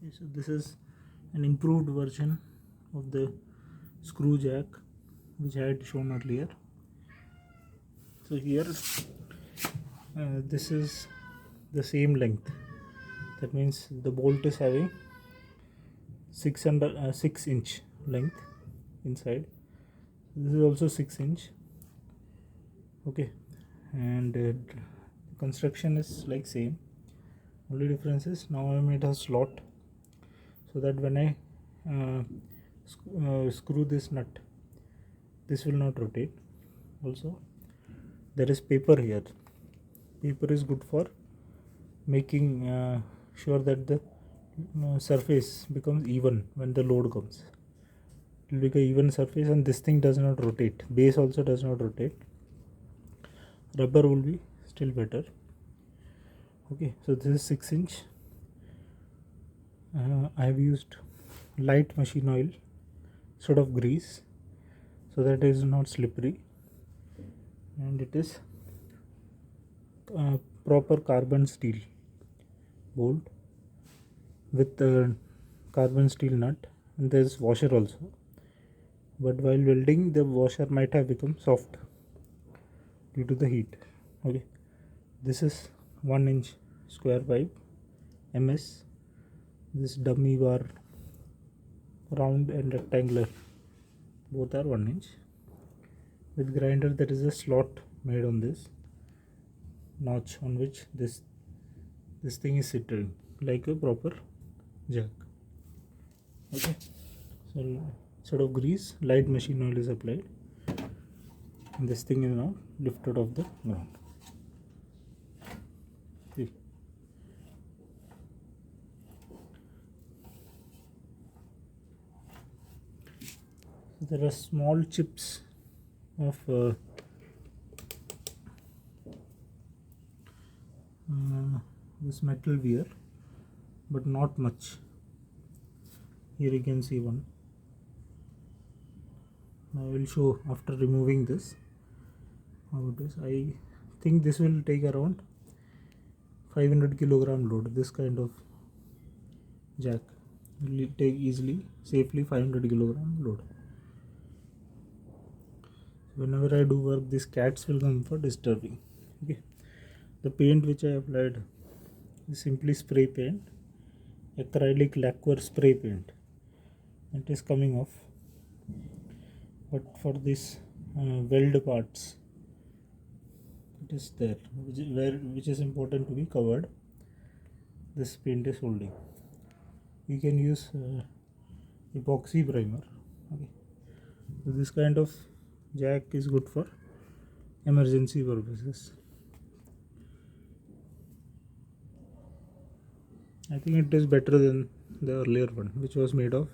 Okay, so this is an improved version of the screw jack which I had shown earlier. So here this is the same length. That means the bolt is having 6 inch length inside. This is also 6 inch. Okay, and construction is like same. Only difference is now I made a slot so that when I screw this nut, this will not rotate. Also, there is paper here. Paper is good for making sure that the surface becomes even when the load comes. It will become even surface, and this thing does not rotate. Base also does not rotate. Rubber will be still better. Okay, so this is 6 inch. I have used light machine oil instead of grease so that it is not slippery, and it is proper carbon steel bolt with carbon steel nut, and there is washer also, but while welding the washer might have become soft due to the heat. Okay, this is 1 inch square pipe MS. This dummy bar, round and rectangular, both are 1 inch. With grinder there is a slot made on this notch on which this thing is sitting like a proper jack. Okay, so instead of grease, light machine oil is applied, and this thing is now lifted off the ground. See. So there are small chips of this metal wear, but not much. Here you can see one. I will show after removing this how it is. I think this will take around 500 kilogram load. This kind of jack will take easily, safely 500 kilogram load. Whenever I do work, these cats will come for disturbing. Okay, the paint which I applied is simply spray paint, acrylic lacquer spray paint. It is coming off, but for this weld parts, it is there, which is important to be covered. This paint is holding. You can use epoxy primer. Okay, so this kind of jack is good for emergency purposes. I think it is better than the earlier one, which was made of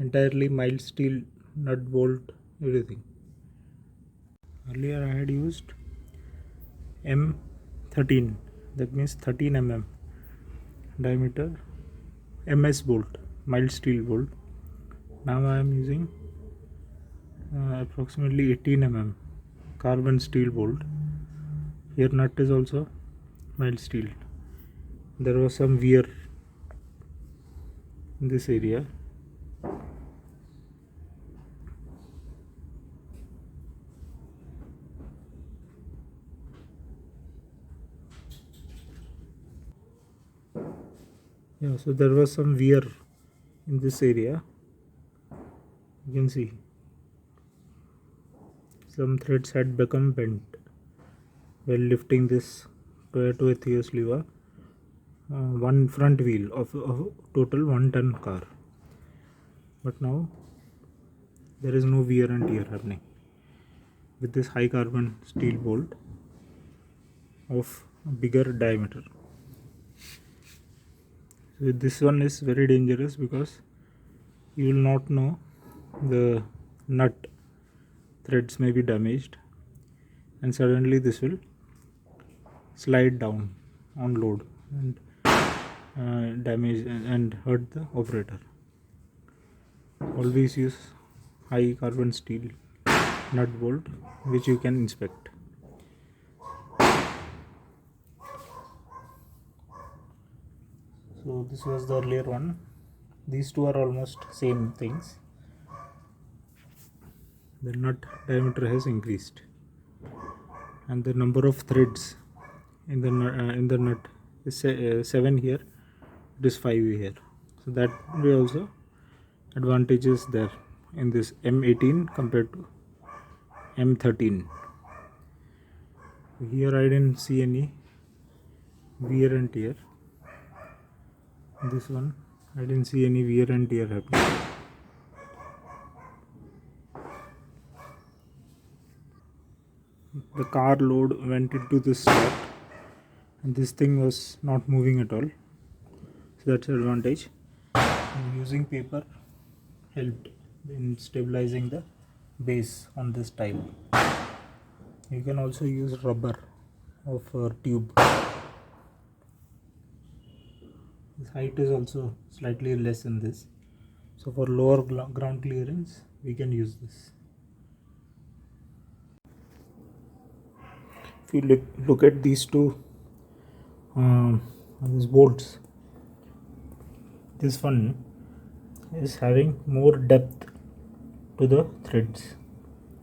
entirely mild steel, nut, bolt, everything. Earlier I had used M13, that means 13 mm diameter MS bolt, mild steel bolt. Now I am using approximately 18 mm carbon steel bolt. Here nut is also mild steel. There was some wear in this area. Yeah, so there was some wear in this area. You can see some threads had become bent while lifting this Toyota Etios lever, one front wheel of total 1-ton car. But now there is no wear and tear happening with this high carbon steel bolt of bigger diameter. So this one is very dangerous because you will not know the nut threads may be damaged, and suddenly this will slide down on load and damage and hurt the operator. Always use high carbon steel nut bolt which you can inspect. So So this was the earlier one. These two are almost same things. The nut diameter has increased, and the number of threads in the nut is 7 here. It is 5 here. So that way also advantages there in this M18 compared to M13. Here I didn't see any wear and tear. This one I didn't see any wear and tear happening. The car load went into this slot and this thing was not moving at all, so that's an advantage. And using paper helped in stabilizing the base on this tile. You can also use rubber of a tube. This height is also slightly less in this, so for lower ground clearance we can use this. If you look at these two these bolts, this one is having more depth to the threads.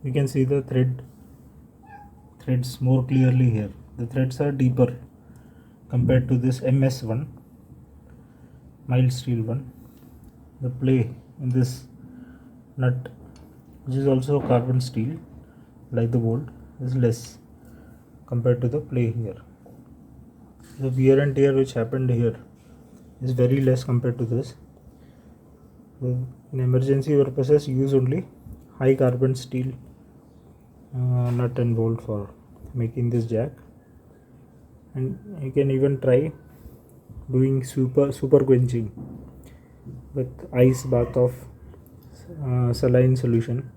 You can see the threads more clearly here. The threads are deeper compared to this MS1 mild steel one. The play in this nut, which is also carbon steel like the bolt, is less compared to the play here. The wear and tear which happened here is very less compared to this. In emergency purposes, use only high carbon steel nut and bolt for making this jack, and you can even try doing super quenching with ice bath of saline solution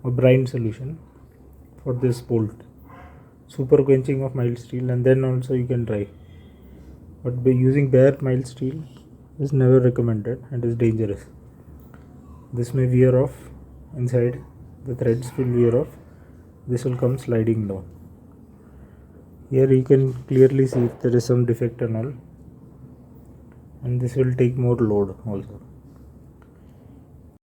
or brine solution for this bolt. Super quenching of mild steel, and then also you can try, but by using bare mild steel is never recommended and is dangerous. This may wear off inside, the threads will wear off, this will come sliding down. Here you can clearly see if there is some defect and all, and this will take more load also.